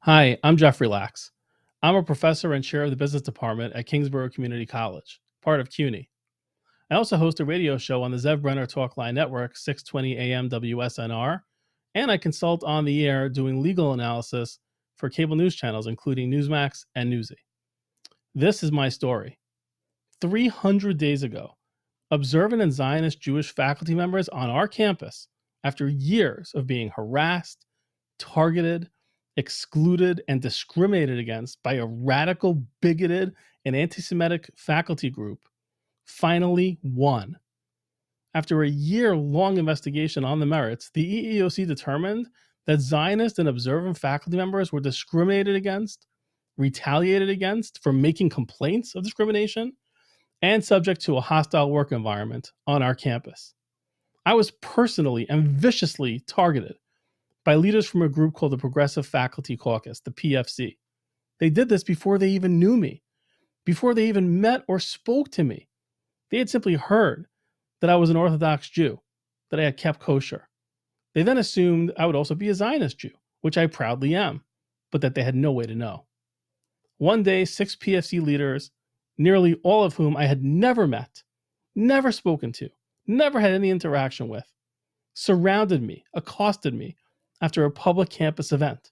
Hi, I'm Jeffrey Lax. I'm a professor and chair of the business department at Kingsborough Community College, part of CUNY. I also host a radio show on the Zev Brenner Talkline Network, 620 AM WSNR, and I consult on the air doing legal analysis for cable news channels, including Newsmax and Newsy. This is my story. 300 days ago, Observant and Zionist Jewish faculty members on our campus, after years of being harassed, targeted, excluded, and discriminated against by a radical, bigoted, and anti-Semitic faculty group, finally won. After a year-long investigation on the merits, the EEOC determined that Zionist and Observant faculty members were discriminated against, retaliated against for making complaints of discrimination, and subject to a hostile work environment on our campus. I was personally and viciously targeted by leaders from a group called the Progressive Faculty Caucus, the PFC. They did this before they even knew me, before they even met or spoke to me. They had simply heard that I was an Orthodox Jew, that I had kept kosher. They then assumed I would also be a Zionist Jew, which I proudly am, but that they had no way to know. One day, 6 PFC leaders, nearly all of whom I had never met, never spoken to, never had any interaction with, surrounded me, accosted me after a public campus event.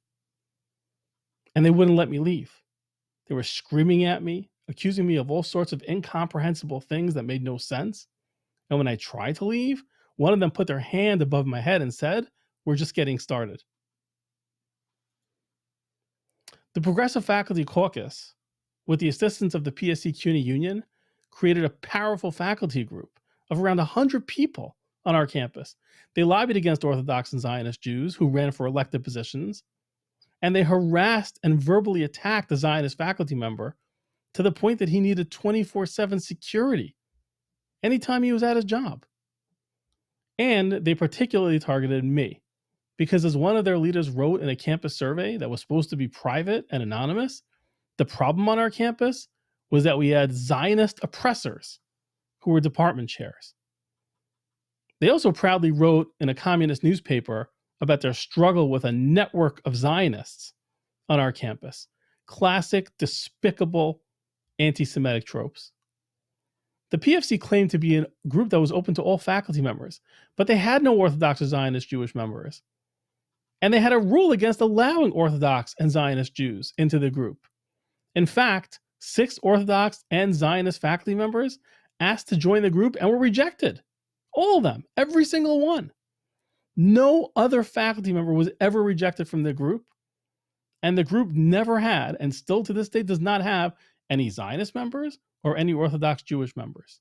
And they wouldn't let me leave. They were screaming at me, accusing me of all sorts of incomprehensible things that made no sense. And when I tried to leave, one of them put their hand above my head and said, "We're just getting started." The Progressive Faculty Caucus, with the assistance of the PSC CUNY Union, created a powerful faculty group of around 100 people on our campus. They lobbied against Orthodox and Zionist Jews who ran for elected positions, and they harassed and verbally attacked a Zionist faculty member to the point that he needed 24/7 security anytime he was at his job. And they particularly targeted me because, as one of their leaders wrote in a campus survey that was supposed to be private and anonymous, the problem on our campus was that we had Zionist oppressors who were department chairs. They also proudly wrote in a communist newspaper about their struggle with a network of Zionists on our campus. Classic, despicable anti-Semitic tropes. The PFC claimed to be a group that was open to all faculty members, but they had no Orthodox or Zionist Jewish members. And they had a rule against allowing Orthodox and Zionist Jews into the group. In fact, 6 Orthodox and Zionist faculty members asked to join the group and were rejected. All of them, every single one. No other faculty member was ever rejected from the group, and the group never had, and still to this day does not have, any Zionist members or any Orthodox Jewish members.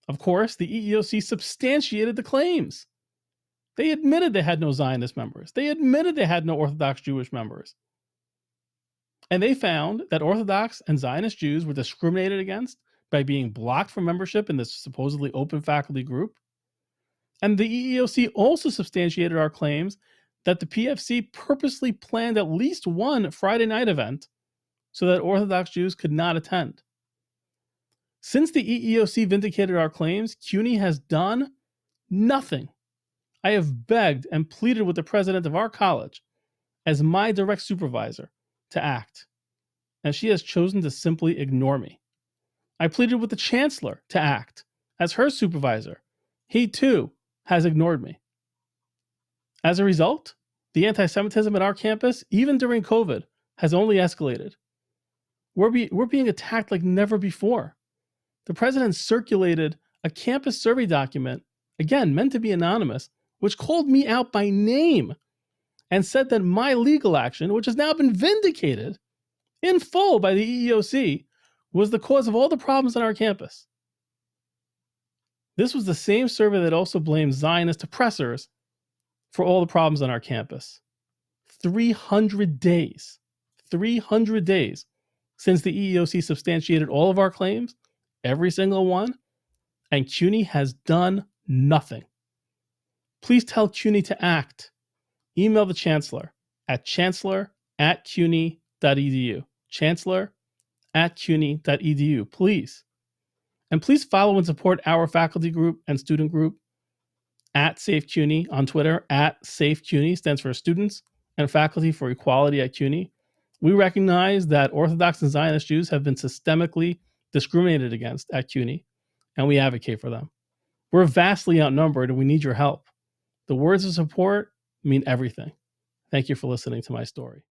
Of course, the EEOC substantiated the claims. They admitted they had no Zionist members. They admitted they had no Orthodox Jewish members. And they found that Orthodox and Zionist Jews were discriminated against by being blocked from membership in this supposedly open faculty group. And the EEOC also substantiated our claims that the PFC purposely planned at least one Friday night event so that Orthodox Jews could not attend. Since the EEOC vindicated our claims, CUNY has done nothing. I have begged and pleaded with the president of our college, as my direct supervisor, to act, and she has chosen to simply ignore me. I pleaded with the chancellor to act, as her supervisor. He too has ignored me. As a result, the anti-Semitism at our campus, even during COVID, has only escalated. We're being attacked like never before. The president circulated a campus survey document, again meant to be anonymous, which called me out by name and said that my legal action, which has now been vindicated in full by the EEOC, was the cause of all the problems on our campus. This was the same survey that also blamed Zionist oppressors for all the problems on our campus. 300 days since the EEOC substantiated all of our claims, every single one, and CUNY has done nothing. Please tell CUNY to act. Email the chancellor at chancellor@cuny.edu. chancellor@cuny.edu, please. And please follow and support our faculty group and student group at S.A.F.E CUNY on Twitter, at S.A.F.E CUNY, stands for Students and faculty for equality at CUNY, we recognize that Orthodox and Zionist Jews have been systemically discriminated against at CUNY, and we advocate for them. We're vastly outnumbered, and we need your help. The words of support mean everything. Thank you for listening to my story.